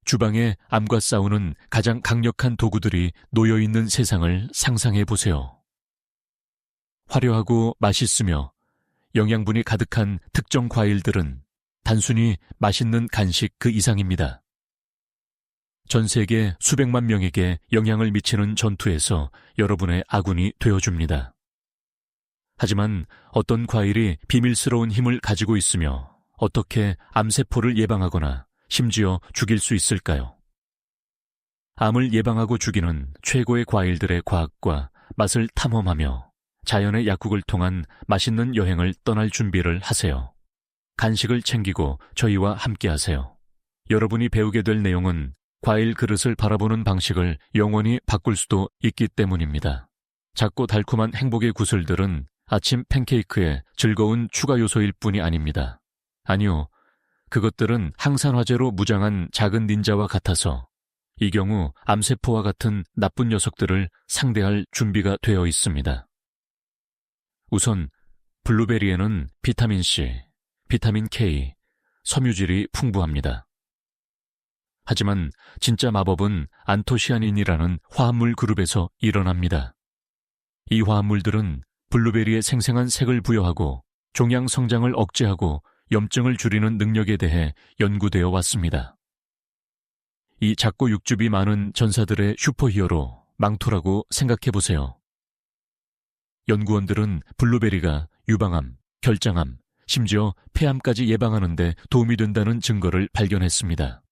주방에 암과 싸우는 가장 강력한 도구들이 놓여있는 세상을 상상해 보세요. 화려하고 맛있으며 영양분이 가득한 특정 과일들은 단순히 맛있는 간식 그 이상입니다. 전 세계 수백만 명에게 영향을 미치는 전투에서 여러분의 아군이 되어줍니다. 하지만 어떤 과일이 비밀스러운 힘을 가지고 있으며 어떻게 암세포를 예방하거나 심지어 죽일 수 있을까요? 암을 예방하고 죽이는 최고의 과일들의 과학과 맛을 탐험하며 자연의 약국을 통한 맛있는 여행을 떠날 준비를 하세요. 간식을 챙기고 저희와 함께하세요. 여러분이 배우게 될 내용은 과일 그릇을 바라보는 방식을 영원히 바꿀 수도 있기 때문입니다. 작고 달콤한 행복의 구슬들은 아침 팬케이크의 즐거운 추가 요소일 뿐이 아닙니다. 아니요, 그것들은 항산화제로 무장한 작은 닌자와 같아서 이 경우 암세포와 같은 나쁜 녀석들을 상대할 준비가 되어 있습니다. 우선 블루베리에는 비타민C, 비타민 K, 섬유질이 풍부합니다. 하지만 진짜 마법은 안토시아닌이라는 화합물 그룹에서 일어납니다. 이 화합물들은 블루베리의 생생한 색을 부여하고 종양 성장을 억제하고 염증을 줄이는 능력에 대해 연구되어 왔습니다. 이 작고 육즙이 많은 전사들의 슈퍼히어로 망토라고 생각해보세요. 연구원들은 블루베리가 유방암, 결장암, 심지어 폐암까지 예방하는 데 도움이 된다는 증거를 발견했습니다.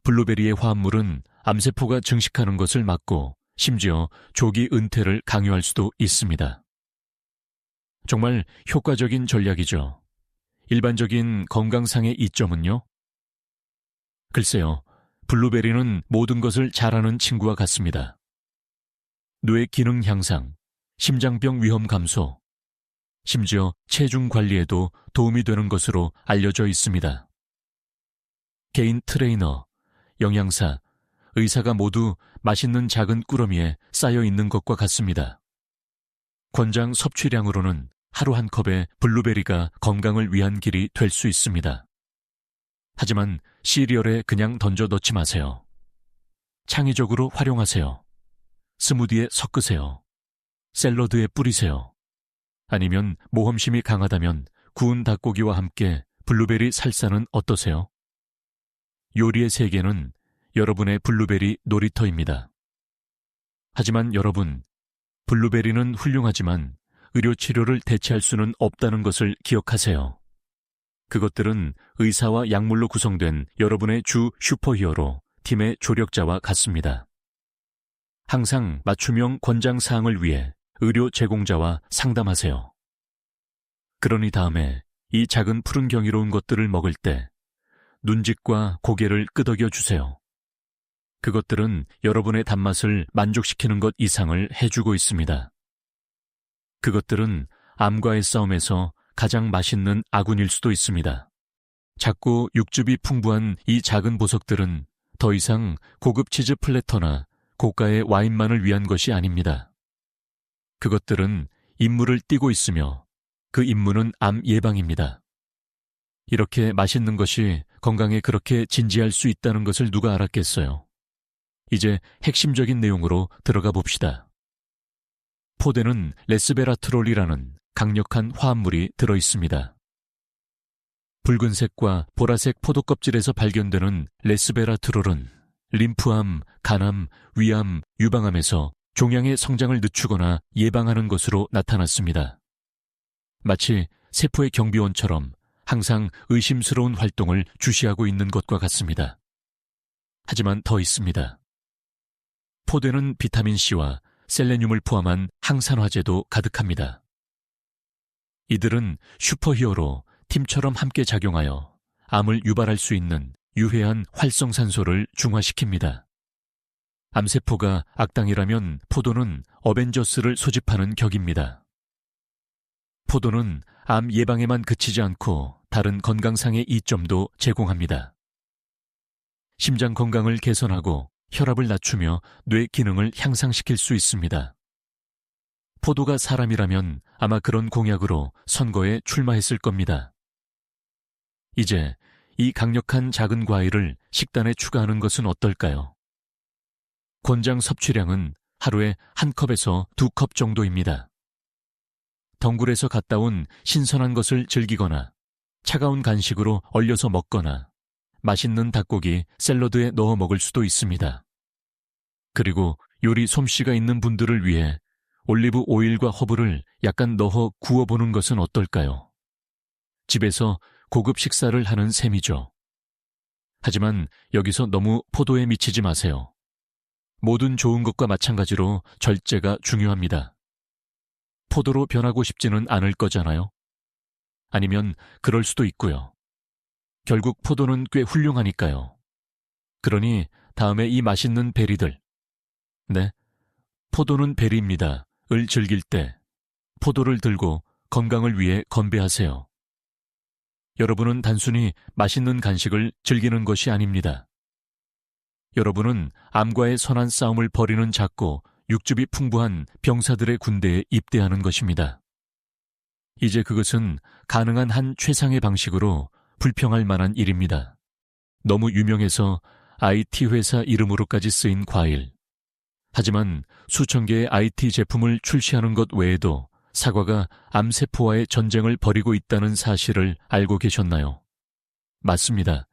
블루베리의 화합물은 암세포가 증식하는 것을 막고 심지어 조기 은퇴를 강요할 수도 있습니다. 정말 효과적인 전략이죠. 일반적인 건강상의 이점은요? 글쎄요, 블루베리는 모든 것을 잘하는 친구와 같습니다. 뇌 기능 향상, 심장병 위험 감소, 심지어 체중 관리에도 도움이 되는 것으로 알려져 있습니다. 개인 트레이너, 영양사, 의사가 모두 맛있는 작은 꾸러미에 쌓여 있는 것과 같습니다. 권장 섭취량으로는 하루 한 컵의 블루베리가 건강을 위한 길이 될 수 있습니다. 하지만 시리얼에 그냥 던져 넣지 마세요. 창의적으로 활용하세요. 스무디에 섞으세요. 샐러드에 뿌리세요. 아니면 모험심이 강하다면 구운 닭고기와 함께 블루베리 살사는 어떠세요? 요리의 세계는 여러분의 블루베리 놀이터입니다. 하지만 여러분, 블루베리는 훌륭하지만 의료치료를 대체할 수는 없다는 것을 기억하세요. 그것들은 의사와 약물로 구성된 여러분의 주 슈퍼히어로, 팀의 조력자와 같습니다. 항상 맞춤형 권장사항을 위해 의료 제공자와 상담하세요. 그러니 다음에 이 작은 푸른 경이로운 것들을 먹을 때 눈짓과 고개를 끄덕여 주세요. 그것들은 여러분의 단맛을 만족시키는 것 이상을 해주고 있습니다. 그것들은 암과의 싸움에서 가장 맛있는 아군일 수도 있습니다. 작고 육즙이 풍부한 이 작은 보석들은 더 이상 고급 치즈 플래터나 고가의 와인만을 위한 것이 아닙니다. 그것들은 임무를 띠고 있으며 그 임무는 암 예방입니다. 이렇게 맛있는 것이 건강에 그렇게 진지할 수 있다는 것을 누가 알았겠어요. 이제 핵심적인 내용으로 들어가 봅시다. 포대는 레스베라트롤이라는 강력한 화합물이 들어 있습니다. 붉은색과 보라색 포도 껍질에서 발견되는 레스베라트롤은 림프암, 간암, 위암, 유방암에서 종양의 성장을 늦추거나 예방하는 것으로 나타났습니다. 마치 세포의 경비원처럼 항상 의심스러운 활동을 주시하고 있는 것과 같습니다. 하지만 더 있습니다. 포대는 비타민C와 셀레늄을 포함한 항산화제도 가득합니다. 이들은 슈퍼히어로, 팀처럼 함께 작용하여 암을 유발할 수 있는 유해한 활성산소를 중화시킵니다. 암세포가 악당이라면 포도는 어벤져스를 소집하는 격입니다. 포도는 암 예방에만 그치지 않고 다른 건강상의 이점도 제공합니다. 심장 건강을 개선하고 혈압을 낮추며 뇌 기능을 향상시킬 수 있습니다. 포도가 사람이라면 아마 그런 공약으로 선거에 출마했을 겁니다. 이제 이 강력한 작은 과일을 식단에 추가하는 것은 어떨까요? 권장 섭취량은 하루에 1컵에서 2컵 정도입니다. 덩굴에서 갔다 온 신선한 것을 즐기거나 차가운 간식으로 얼려서 먹거나 맛있는 닭고기 샐러드에 넣어 먹을 수도 있습니다. 그리고 요리 솜씨가 있는 분들을 위해 올리브 오일과 허브를 약간 넣어 구워보는 것은 어떨까요? 집에서 고급 식사를 하는 셈이죠. 하지만 여기서 너무 포도에 미치지 마세요. 모든 좋은 것과 마찬가지로 절제가 중요합니다. 포도로 변하고 싶지는 않을 거잖아요. 아니면 그럴 수도 있고요. 결국 포도는 꽤 훌륭하니까요. 그러니 다음에 이 맛있는 베리들, 네, 포도는 베리입니다. 을 즐길 때 포도를 들고 건강을 위해 건배하세요. 여러분은 단순히 맛있는 간식을 즐기는 것이 아닙니다. 여러분은 암과의 선한 싸움을 벌이는 작고 육즙이 풍부한 병사들의 군대에 입대하는 것입니다. 이제 그것은 가능한 한 최상의 방식으로 불평할 만한 일입니다. 너무 유명해서 IT 회사 이름으로까지 쓰인 과일. 하지만 수천 개의 IT 제품을 출시하는 것 외에도 사과가 암세포와의 전쟁을 벌이고 있다는 사실을 알고 계셨나요? 맞습니다.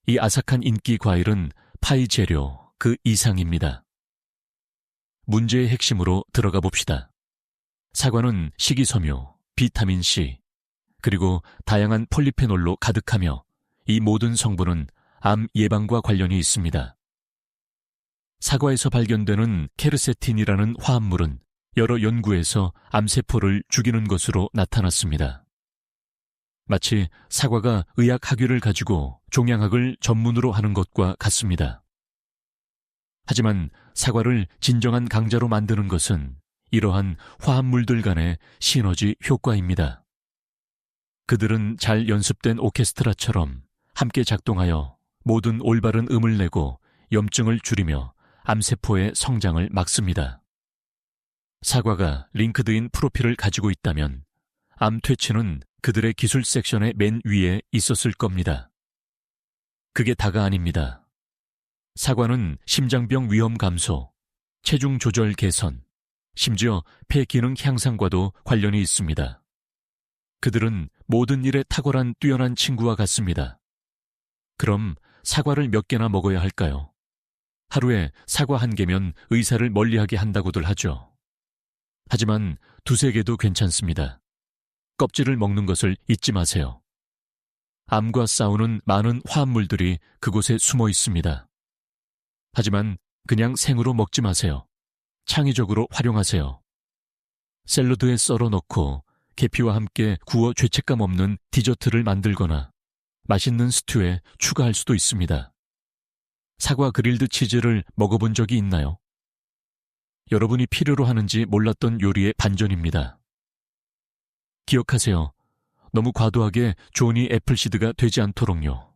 이 아삭한 인기 과일은 파이 재료 그 이상입니다. 문제의 핵심으로 들어가 봅시다. 사과는 식이섬유, 비타민C, 그리고 다양한 폴리페놀로 가득하며 이 모든 성분은 암 예방과 관련이 있습니다. 사과에서 발견되는 케르세틴이라는 화합물은 여러 연구에서 암세포를 죽이는 것으로 나타났습니다. 마치 사과가 의학 학위를 가지고 종양학을 전문으로 하는 것과 같습니다. 하지만 사과를 진정한 강자로 만드는 것은 이러한 화합물들 간의 시너지 효과입니다. 그들은 잘 연습된 오케스트라처럼 함께 작동하여 모든 올바른 음을 내고 염증을 줄이며 암세포의 성장을 막습니다. 사과가 링크드인 프로필을 가지고 있다면 암 퇴치는 그들의 기술 섹션의 맨 위에 있었을 겁니다. 그게 다가 아닙니다. 사과는 심장병 위험 감소, 체중 조절 개선, 심지어 폐 기능 향상과도 관련이 있습니다. 그들은 모든 일에 탁월한 뛰어난 친구와 같습니다. 그럼 사과를 몇 개나 먹어야 할까요? 하루에 사과 1개면 의사를 멀리하게 한다고들 하죠. 하지만 2-3개도 괜찮습니다. 껍질을 먹는 것을 잊지 마세요. 암과 싸우는 많은 화합물들이 그곳에 숨어 있습니다. 하지만 그냥 생으로 먹지 마세요. 창의적으로 활용하세요. 샐러드에 썰어 넣고 계피와 함께 구워 죄책감 없는 디저트를 만들거나 맛있는 스튜에 추가할 수도 있습니다. 사과 그릴드 치즈를 먹어본 적이 있나요? 여러분이 필요로 하는지 몰랐던 요리의 반전입니다. 기억하세요. 너무 과도하게 조니 애플시드가 되지 않도록요.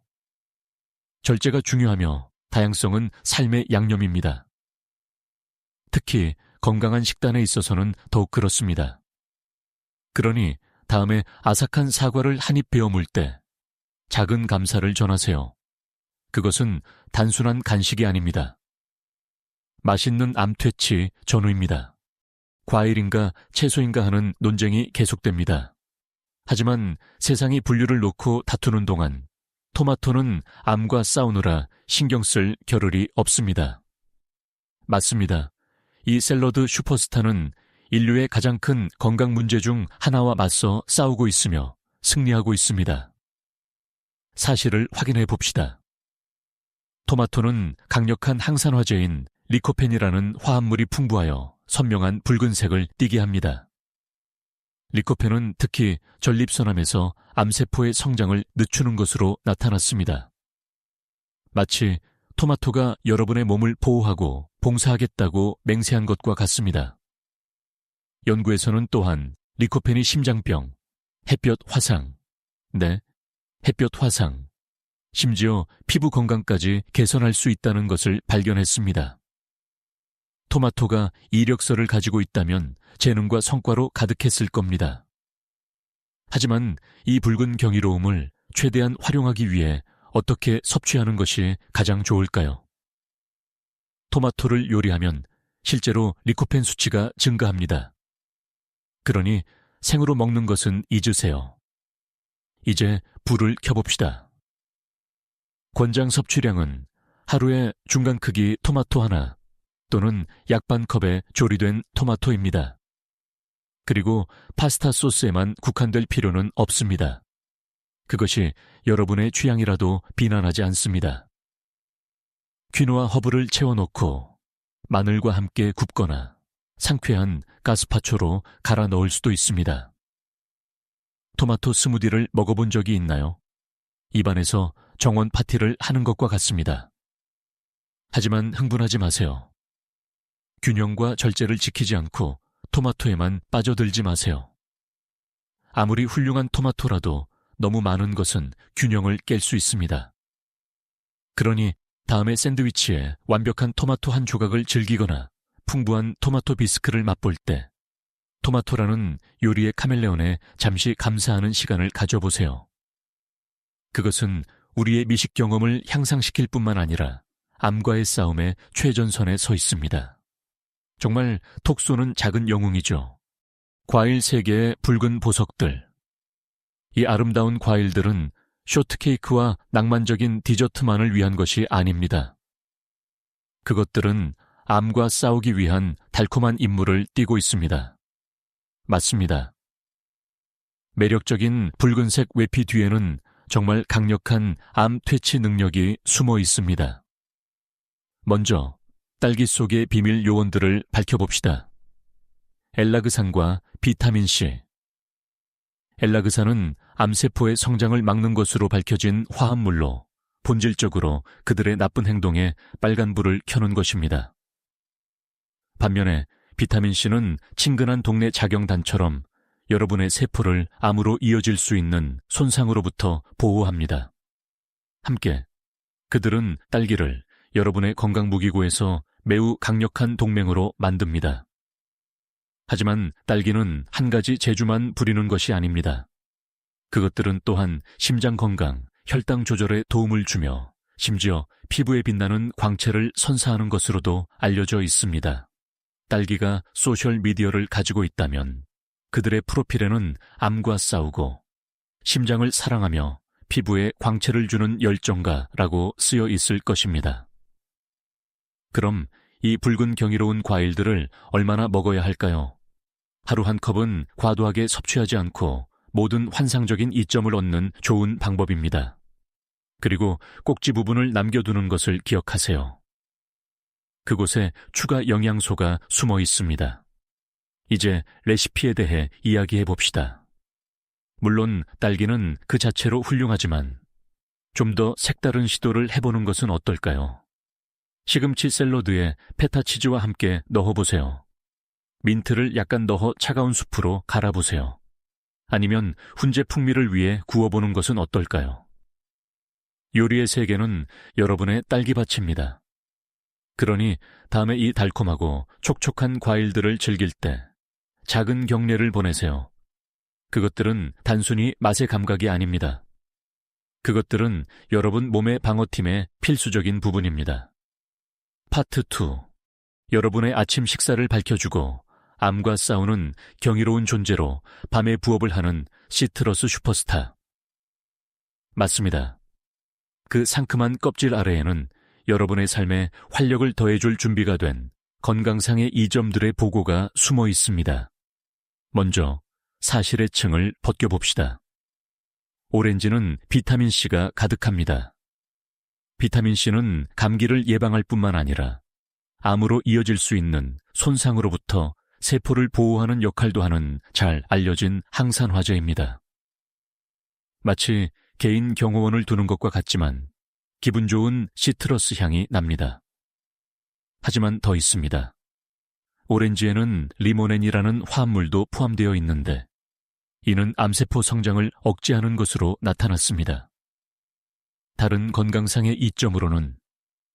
절제가 중요하며 다양성은 삶의 양념입니다. 특히 건강한 식단에 있어서는 더욱 그렇습니다. 그러니 다음에 아삭한 사과를 한 입 베어 물 때 작은 감사를 전하세요. 그것은 단순한 간식이 아닙니다. 맛있는 암퇴치 전후입니다. 과일인가 채소인가 하는 논쟁이 계속됩니다. 하지만 세상이 분류를 놓고 다투는 동안 토마토는 암과 싸우느라 신경 쓸 겨를이 없습니다. 맞습니다. 이 샐러드 슈퍼스타는 인류의 가장 큰 건강 문제 중 하나와 맞서 싸우고 있으며 승리하고 있습니다. 사실을 확인해 봅시다. 토마토는 강력한 항산화제인 리코펜이라는 화합물이 풍부하여 선명한 붉은색을 띠게 합니다. 리코펜은 특히 전립선암에서 암세포의 성장을 늦추는 것으로 나타났습니다. 마치 토마토가 여러분의 몸을 보호하고 봉사하겠다고 맹세한 것과 같습니다. 연구에서는 또한 리코펜이 심장병, 햇볕 화상, 햇볕 화상, 심지어 피부 건강까지 개선할 수 있다는 것을 발견했습니다. 토마토가 이력서를 가지고 있다면 재능과 성과로 가득했을 겁니다. 하지만 이 붉은 경이로움을 최대한 활용하기 위해 어떻게 섭취하는 것이 가장 좋을까요? 토마토를 요리하면 실제로 리코펜 수치가 증가합니다. 그러니 생으로 먹는 것은 잊으세요. 이제 불을 켜봅시다. 권장 섭취량은 하루에 중간 크기 토마토 하나 또는 약반 컵에 조리된 토마토입니다. 그리고 파스타 소스에만 국한될 필요는 없습니다. 그것이 여러분의 취향이라도 비난하지 않습니다. 퀴노아 허브를 채워놓고 마늘과 함께 굽거나 상쾌한 가스파초로 갈아 넣을 수도 있습니다. 토마토 스무디를 먹어본 적이 있나요? 입안에서 정원 파티를 하는 것과 같습니다. 하지만 흥분하지 마세요. 균형과 절제를 지키지 않고 토마토에만 빠져들지 마세요. 아무리 훌륭한 토마토라도 너무 많은 것은 균형을 깰 수 있습니다. 그러니 다음에 샌드위치에 완벽한 토마토 한 조각을 즐기거나 풍부한 토마토 비스크를 맛볼 때 토마토라는 요리의 카멜레온에 잠시 감사하는 시간을 가져보세요. 그것은 우리의 미식 경험을 향상시킬 뿐만 아니라 암과의 싸움의 최전선에 서 있습니다. 정말 톡 쏘는 작은 영웅이죠. 과일 3개의 붉은 보석들. 이 아름다운 과일들은 쇼트케이크와 낭만적인 디저트만을 위한 것이 아닙니다. 그것들은 암과 싸우기 위한 달콤한 임무를 띠고 있습니다. 맞습니다. 매력적인 붉은색 외피 뒤에는 정말 강력한 암 퇴치 능력이 숨어 있습니다. 먼저 딸기 속의 비밀 요원들을 밝혀봅시다. 엘라그산과 비타민C. 엘라그산은 암세포의 성장을 막는 것으로 밝혀진 화합물로 본질적으로 그들의 나쁜 행동에 빨간불을 켜는 것입니다. 반면에 비타민C는 친근한 동네 작용단처럼 여러분의 세포를 암으로 이어질 수 있는 손상으로부터 보호합니다. 함께 그들은 딸기를 여러분의 건강무기고에서 매우 강력한 동맹으로 만듭니다. 하지만 딸기는 한 가지 재주만 부리는 것이 아닙니다. 그것들은 또한 심장 건강, 혈당 조절에 도움을 주며 심지어 피부에 빛나는 광채를 선사하는 것으로도 알려져 있습니다. 딸기가 소셜미디어를 가지고 있다면 그들의 프로필에는 암과 싸우고 심장을 사랑하며 피부에 광채를 주는 열정가라고 쓰여 있을 것입니다. 그럼 이 붉은 경이로운 과일들을 얼마나 먹어야 할까요? 하루 한 컵은 과도하게 섭취하지 않고 모든 환상적인 이점을 얻는 좋은 방법입니다. 그리고 꼭지 부분을 남겨두는 것을 기억하세요. 그곳에 추가 영양소가 숨어 있습니다. 이제 레시피에 대해 이야기해 봅시다. 물론 딸기는 그 자체로 훌륭하지만 좀 더 색다른 시도를 해보는 것은 어떨까요? 시금치 샐러드에 페타치즈와 함께 넣어보세요. 민트를 약간 넣어 차가운 수프로 갈아보세요. 아니면 훈제 풍미를 위해 구워보는 것은 어떨까요? 요리의 세계는 여러분의 딸기밭입니다. 그러니 다음에 이 달콤하고 촉촉한 과일들을 즐길 때 작은 경례를 보내세요. 그것들은 단순히 맛의 감각이 아닙니다. 그것들은 여러분 몸의 방어팀의 필수적인 부분입니다. 파트 2. 여러분의 아침 식사를 밝혀주고 암과 싸우는 경이로운 존재로 밤에 부업을 하는 시트러스 슈퍼스타. 맞습니다. 그 상큼한 껍질 아래에는 여러분의 삶에 활력을 더해줄 준비가 된 건강상의 이점들의 보고가 숨어 있습니다. 먼저 사실의 층을 벗겨봅시다. 오렌지는 비타민C가 가득합니다. 비타민C는 감기를 예방할 뿐만 아니라 암으로 이어질 수 있는 손상으로부터 세포를 보호하는 역할도 하는 잘 알려진 항산화제입니다. 마치 개인 경호원을 두는 것과 같지만 기분 좋은 시트러스 향이 납니다. 하지만 더 있습니다. 오렌지에는 리모넨이라는 화합물도 포함되어 있는데 이는 암세포 성장을 억제하는 것으로 나타났습니다. 다른 건강상의 이점으로는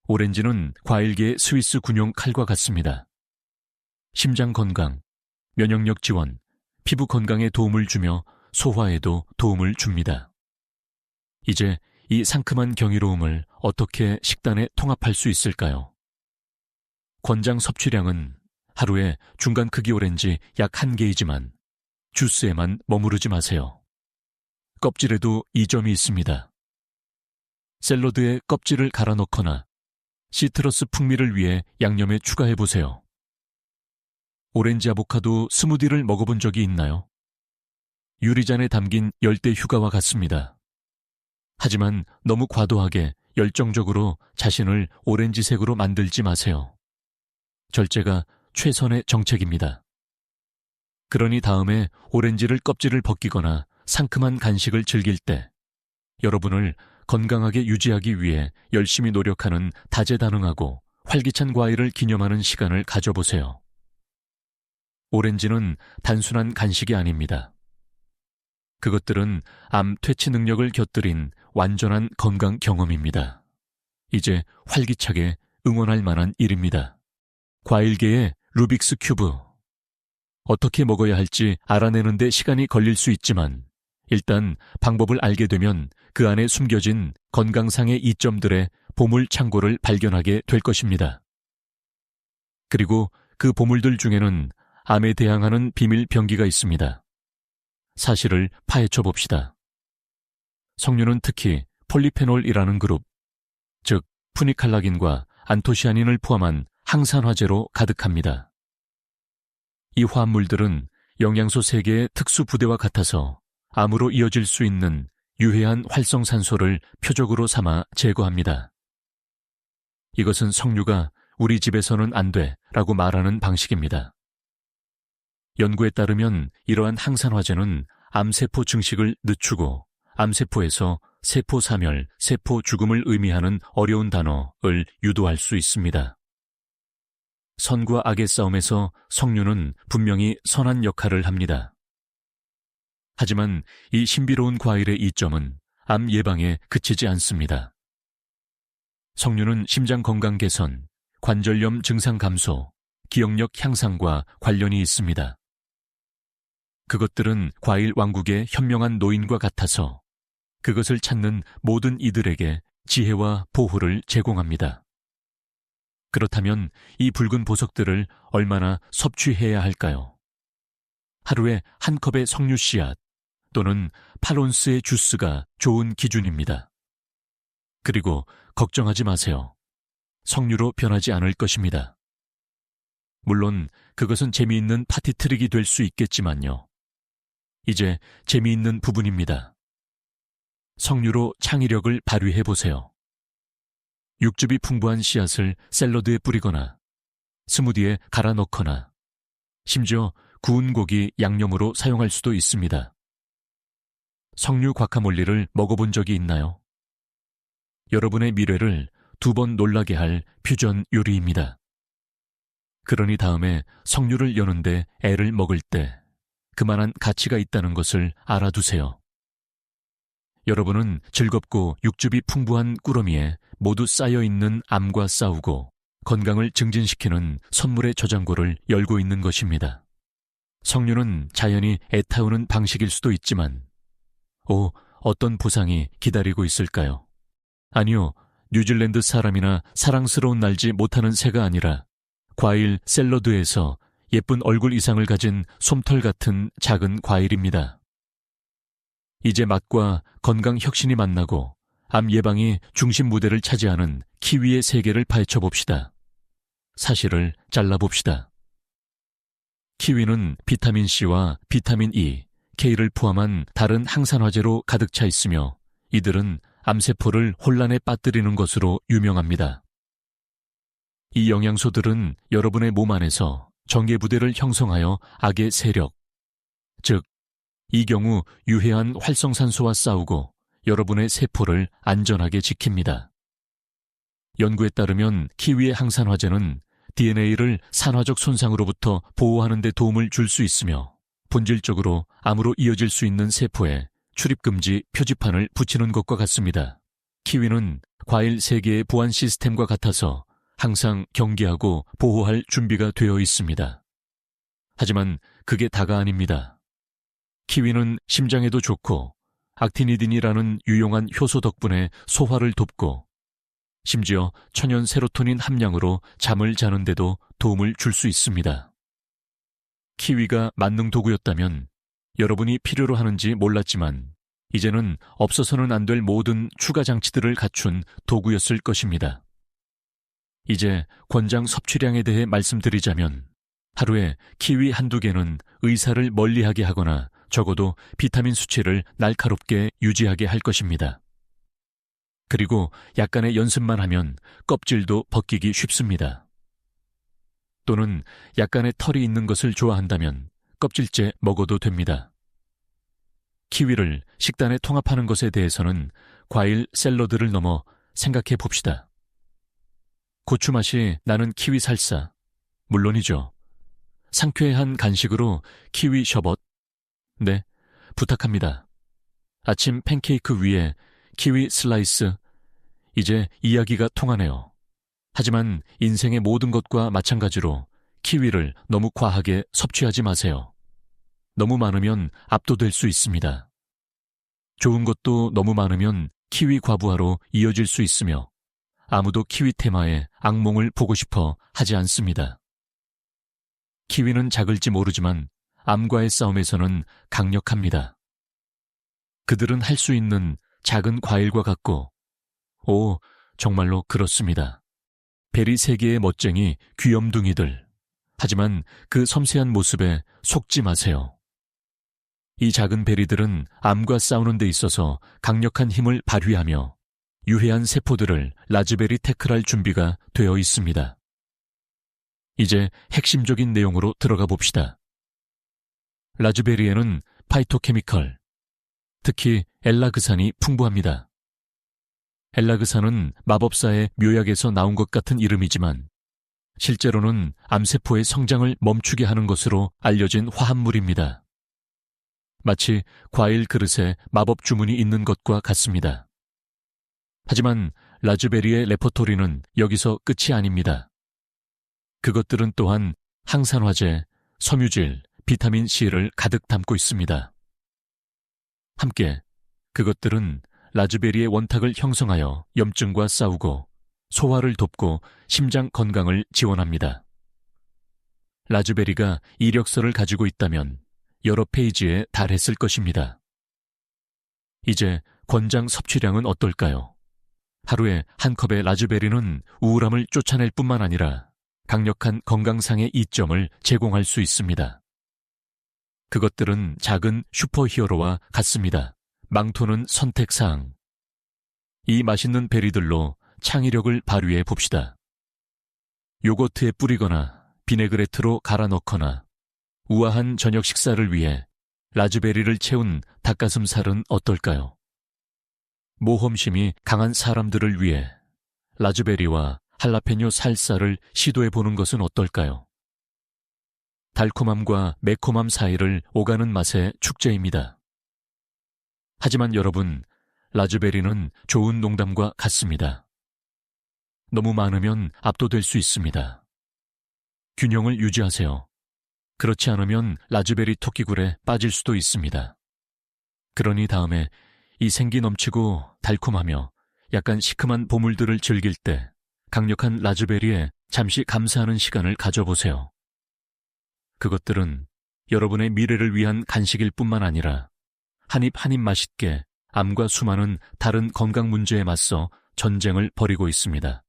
오렌지는 과일계의 스위스 군용 칼과 같습니다. 심장 건강, 면역력 지원, 피부 건강에 도움을 주며 소화에도 도움을 줍니다. 이제 이 상큼한 경이로움을 어떻게 식단에 통합할 수 있을까요? 권장 섭취량은 하루에 중간 크기 오렌지 약 1개이지만 주스에만 머무르지 마세요. 껍질에도 이점이 있습니다. 샐러드에 껍질을 갈아 넣거나 시트러스 풍미를 위해 양념에 추가해보세요. 오렌지 아보카도 스무디를 먹어본 적이 있나요? 유리잔에 담긴 열대 휴가와 같습니다. 하지만 너무 과도하게 열정적으로 자신을 오렌지색으로 만들지 마세요. 절제가 최선의 정책입니다. 그러니 다음에 오렌지를 껍질을 벗기거나 상큼한 간식을 즐길 때 여러분을 건강하게 유지하기 위해 열심히 노력하는 다재다능하고 활기찬 과일을 기념하는 시간을 가져보세요. 오렌지는 단순한 간식이 아닙니다. 그것들은 암 퇴치 능력을 곁들인 완전한 건강 경험입니다. 이제 활기차게 응원할 만한 일입니다. 과일계의 루빅스 큐브. 어떻게 먹어야 할지 알아내는 데 시간이 걸릴 수 있지만 일단 방법을 알게 되면 그 안에 숨겨진 건강상의 이점들의 보물 창고를 발견하게 될 것입니다. 그리고 그 보물들 중에는 암에 대항하는 비밀 병기가 있습니다. 사실을 파헤쳐 봅시다. 석류는 특히 폴리페놀이라는 그룹, 즉 푸니칼라긴과 안토시아닌을 포함한 항산화제로 가득합니다. 이 화합물들은 영양소 세계의 특수 부대와 같아서 암으로 이어질 수 있는 유해한 활성산소를 표적으로 삼아 제거합니다. 이것은 석류가 우리 집에서는 안 돼라고 말하는 방식입니다. 연구에 따르면 이러한 항산화제는 암세포 증식을 늦추고 암세포에서 세포 사멸, 세포 죽음을 의미하는 어려운 단어를 유도할 수 있습니다. 선과 악의 싸움에서 석류는 분명히 선한 역할을 합니다. 하지만 이 신비로운 과일의 이점은 암 예방에 그치지 않습니다. 석류는 심장 건강 개선, 관절염 증상 감소, 기억력 향상과 관련이 있습니다. 그것들은 과일 왕국의 현명한 노인과 같아서 그것을 찾는 모든 이들에게 지혜와 보호를 제공합니다. 그렇다면 이 붉은 보석들을 얼마나 섭취해야 할까요? 하루에 한 컵의 석류 씨앗 또는 8온스의 주스가 좋은 기준입니다. 그리고 걱정하지 마세요. 석류로 변하지 않을 것입니다. 물론 그것은 재미있는 파티 트릭이 될 수 있겠지만요. 이제 재미있는 부분입니다. 석류로 창의력을 발휘해보세요. 육즙이 풍부한 씨앗을 샐러드에 뿌리거나 스무디에 갈아 넣거나 심지어 구운 고기 양념으로 사용할 수도 있습니다. 석류 과카몰리를 먹어본 적이 있나요? 여러분의 미래를 2번 놀라게 할 퓨전 요리입니다. 그러니 다음에 석류를 여는데 애를 먹을 때 그만한 가치가 있다는 것을 알아두세요. 여러분은 즐겁고 육즙이 풍부한 꾸러미에 모두 쌓여있는 암과 싸우고 건강을 증진시키는 선물의 저장고를 열고 있는 것입니다. 석류는 자연이 애타오는 방식일 수도 있지만 어떤 보상이 기다리고 있을까요? 아니요, 뉴질랜드 사람이나 사랑스러운 날지 못하는 새가 아니라 과일 샐러드에서 예쁜 얼굴 이상을 가진 솜털 같은 작은 과일입니다. 이제 맛과 건강 혁신이 만나고 암 예방이 중심 무대를 차지하는 키위의 세계를 파헤쳐 봅시다. 사실을 잘라봅시다. 키위는 비타민C와 비타민 E, K를 포함한 다른 항산화제로 가득 차 있으며 이들은 암세포를 혼란에 빠뜨리는 것으로 유명합니다. 이 영양소들은 여러분의 몸 안에서 정예부대를 형성하여 악의 세력, 즉 이 경우 유해한 활성산소와 싸우고 여러분의 세포를 안전하게 지킵니다. 연구에 따르면 키위의 항산화제는 DNA를 산화적 손상으로부터 보호하는 데 도움을 줄 수 있으며 본질적으로 암으로 이어질 수 있는 세포에 출입금지 표지판을 붙이는 것과 같습니다. 키위는 과일 세계의 보안 시스템과 같아서 항상 경계하고 보호할 준비가 되어 있습니다. 하지만 그게 다가 아닙니다. 키위는 심장에도 좋고 악티니딘이라는 유용한 효소 덕분에 소화를 돕고 심지어 천연 세로토닌 함량으로 잠을 자는데도 도움을 줄 수 있습니다. 키위가 만능 도구였다면 여러분이 필요로 하는지 몰랐지만 이제는 없어서는 안 될 모든 추가 장치들을 갖춘 도구였을 것입니다. 이제 권장 섭취량에 대해 말씀드리자면 하루에 키위 한두 개는 의사를 멀리하게 하거나 적어도 비타민 수치를 날카롭게 유지하게 할 것입니다. 그리고 약간의 연습만 하면 껍질도 벗기기 쉽습니다. 또는 약간의 털이 있는 것을 좋아한다면 껍질째 먹어도 됩니다. 키위를 식단에 통합하는 것에 대해서는 과일 샐러드를 넘어 생각해 봅시다. 고추 맛이 나는 키위 살사, 물론이죠. 상쾌한 간식으로 키위 셔벗? 네, 부탁합니다. 아침 팬케이크 위에 키위 슬라이스? 이제 이야기가 통하네요. 하지만 인생의 모든 것과 마찬가지로 키위를 너무 과하게 섭취하지 마세요. 너무 많으면 압도될 수 있습니다. 좋은 것도 너무 많으면 키위 과부하로 이어질 수 있으며 아무도 키위 테마에 악몽을 보고 싶어 하지 않습니다. 키위는 작을지 모르지만 암과의 싸움에서는 강력합니다. 그들은 할 수 있는 작은 과일과 같고, 정말로 그렇습니다. 베리 세계의 멋쟁이 귀염둥이들. 하지만 그 섬세한 모습에 속지 마세요. 이 작은 베리들은 암과 싸우는 데 있어서 강력한 힘을 발휘하며 유해한 세포들을 라즈베리 태클할 준비가 되어 있습니다. 이제 핵심적인 내용으로 들어가 봅시다. 라즈베리에는 파이토케미컬, 특히 엘라그산이 풍부합니다. 엘라그산은 마법사의 묘약에서 나온 것 같은 이름이지만 실제로는 암세포의 성장을 멈추게 하는 것으로 알려진 화합물입니다. 마치 과일 그릇에 마법 주문이 있는 것과 같습니다. 하지만 라즈베리의 레퍼토리는 여기서 끝이 아닙니다. 그것들은 또한 항산화제, 섬유질, 비타민C를 가득 담고 있습니다. 함께 그것들은 라즈베리의 원탁을 형성하여 염증과 싸우고 소화를 돕고 심장 건강을 지원합니다. 라즈베리가 이력서를 가지고 있다면 여러 페이지에 달했을 것입니다. 이제 권장 섭취량은 어떨까요? 하루에 한 컵의 라즈베리는 우울함을 쫓아낼 뿐만 아니라 강력한 건강상의 이점을 제공할 수 있습니다. 그것들은 작은 슈퍼히어로와 같습니다. 망토는 선택사항. 이 맛있는 베리들로 창의력을 발휘해 봅시다. 요거트에 뿌리거나 비네그레트로 갈아 넣거나 우아한 저녁 식사를 위해 라즈베리를 채운 닭가슴살은 어떨까요? 모험심이 강한 사람들을 위해 라즈베리와 할라페뇨 살사를 시도해보는 것은 어떨까요? 달콤함과 매콤함 사이를 오가는 맛의 축제입니다. 하지만 여러분, 라즈베리는 좋은 농담과 같습니다. 너무 많으면 압도될 수 있습니다. 균형을 유지하세요. 그렇지 않으면 라즈베리 토끼굴에 빠질 수도 있습니다. 그러니 다음에 이 생기 넘치고 달콤하며 약간 시큼한 보물들을 즐길 때 강력한 라즈베리에 잠시 감사하는 시간을 가져보세요. 그것들은 여러분의 미래를 위한 간식일 뿐만 아니라 한 입 한 입 맛있게 암과 수많은 다른 건강 문제에 맞서 전쟁을 벌이고 있습니다.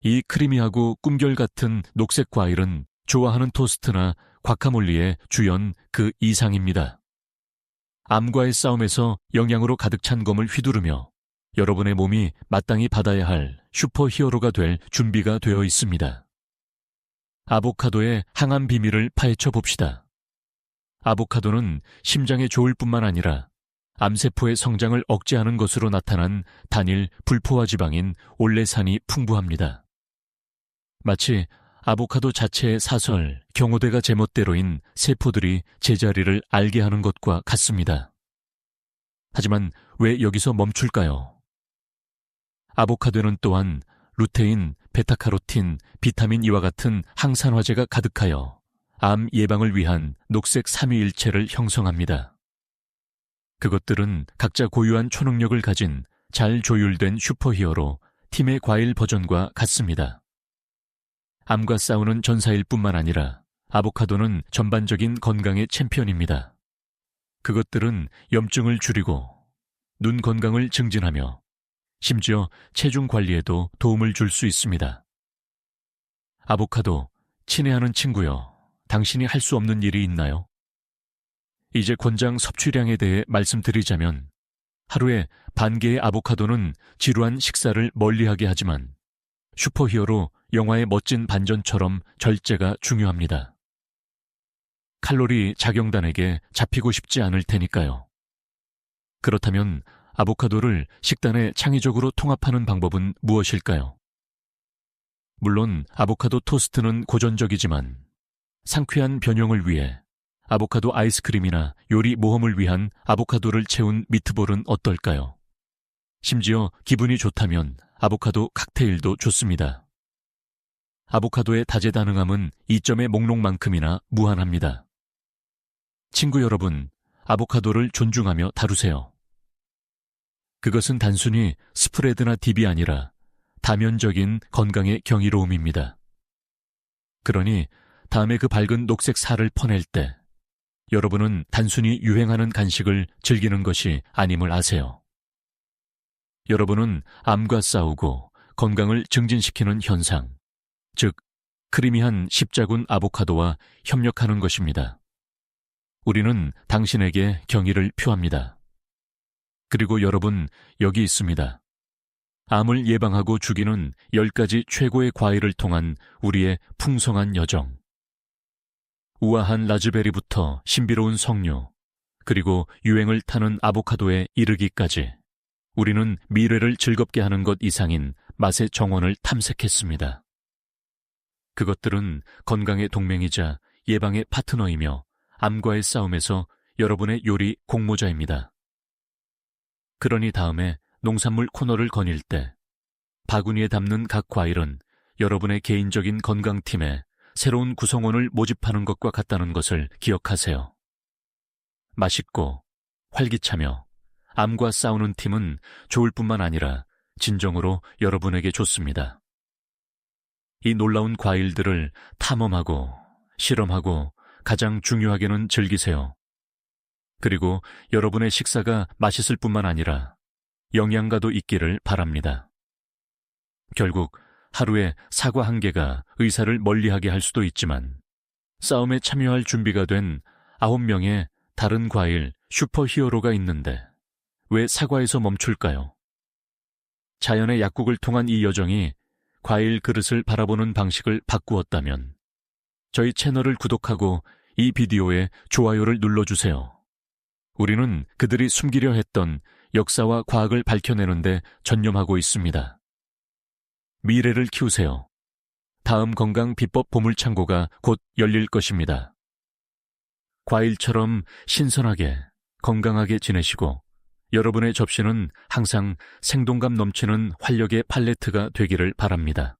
이 크리미하고 꿈결 같은 녹색 과일은 좋아하는 토스트나 과카몰리의 주연 그 이상입니다. 암과의 싸움에서 영양으로 가득 찬 검을 휘두르며 여러분의 몸이 마땅히 받아야 할 슈퍼히어로가 될 준비가 되어 있습니다. 아보카도의 항암 비밀을 파헤쳐 봅시다. 아보카도는 심장에 좋을 뿐만 아니라 암세포의 성장을 억제하는 것으로 나타난 단일 불포화 지방인 올레산이 풍부합니다. 마치 아보카도 자체의 사설, 경호대가 제멋대로인 세포들이 제자리를 알게 하는 것과 같습니다. 하지만 왜 여기서 멈출까요? 아보카도는 또한 루테인, 베타카로틴, 비타민 E와 같은 항산화제가 가득하여 암 예방을 위한 녹색 삼위일체를 형성합니다. 그것들은 각자 고유한 초능력을 가진 잘 조율된 슈퍼히어로 팀의 과일 버전과 같습니다. 암과 싸우는 전사일 뿐만 아니라 아보카도는 전반적인 건강의 챔피언입니다. 그것들은 염증을 줄이고 눈 건강을 증진하며 심지어 체중 관리에도 도움을 줄 수 있습니다. 아보카도, 친애하는 친구여, 당신이 할 수 없는 일이 있나요? 이제 권장 섭취량에 대해 말씀드리자면 하루에 반 개의 아보카도는 지루한 식사를 멀리하게 하지만 슈퍼히어로 영화의 멋진 반전처럼 절제가 중요합니다. 칼로리 자경단에게 잡히고 싶지 않을 테니까요. 그렇다면 아보카도를 식단에 창의적으로 통합하는 방법은 무엇일까요? 물론 아보카도 토스트는 고전적이지만 상쾌한 변형을 위해 아보카도 아이스크림이나 요리 모험을 위한 아보카도를 채운 미트볼은 어떨까요? 심지어 기분이 좋다면 아보카도 칵테일도 좋습니다. 아보카도의 다재다능함은 이점의 목록만큼이나 무한합니다. 친구 여러분, 아보카도를 존중하며 다루세요. 그것은 단순히 스프레드나 딥이 아니라 다면적인 건강의 경이로움입니다. 그러니 다음에 그 밝은 녹색 살을 퍼낼 때 여러분은 단순히 유행하는 간식을 즐기는 것이 아님을 아세요. 여러분은 암과 싸우고 건강을 증진시키는 현상, 즉 크리미한 십자군 아보카도와 협력하는 것입니다. 우리는 당신에게 경의를 표합니다. 그리고 여러분, 여기 있습니다. 암을 예방하고 죽이는 10가지 최고의 과일을 통한 우리의 풍성한 여정. 우아한 라즈베리부터 신비로운 석류, 그리고 유행을 타는 아보카도에 이르기까지 우리는 미래를 즐겁게 하는 것 이상인 맛의 정원을 탐색했습니다. 그것들은 건강의 동맹이자 예방의 파트너이며 암과의 싸움에서 여러분의 요리 공모자입니다. 그러니 다음에 농산물 코너를 거닐 때 바구니에 담는 각 과일은 여러분의 개인적인 건강팀에 새로운 구성원을 모집하는 것과 같다는 것을 기억하세요. 맛있고 활기차며 암과 싸우는 팀은 좋을 뿐만 아니라 진정으로 여러분에게 좋습니다. 이 놀라운 과일들을 탐험하고 실험하고 가장 중요하게는 즐기세요. 그리고 여러분의 식사가 맛있을 뿐만 아니라 영양가도 있기를 바랍니다. 결국 하루에 사과 1개가 의사를 멀리하게 할 수도 있지만 싸움에 참여할 준비가 된 9명의 다른 과일 슈퍼히어로가 있는데 왜 사과에서 멈출까요? 자연의 약국을 통한 이 여정이 과일 그릇을 바라보는 방식을 바꾸었다면 저희 채널을 구독하고 이 비디오에 좋아요를 눌러주세요. 우리는 그들이 숨기려 했던 역사와 과학을 밝혀내는 데 전념하고 있습니다. 미래를 키우세요. 다음 건강 비법 보물창고가 곧 열릴 것입니다. 과일처럼 신선하게, 건강하게 지내시고 여러분의 접시는 항상 생동감 넘치는 활력의 팔레트가 되기를 바랍니다.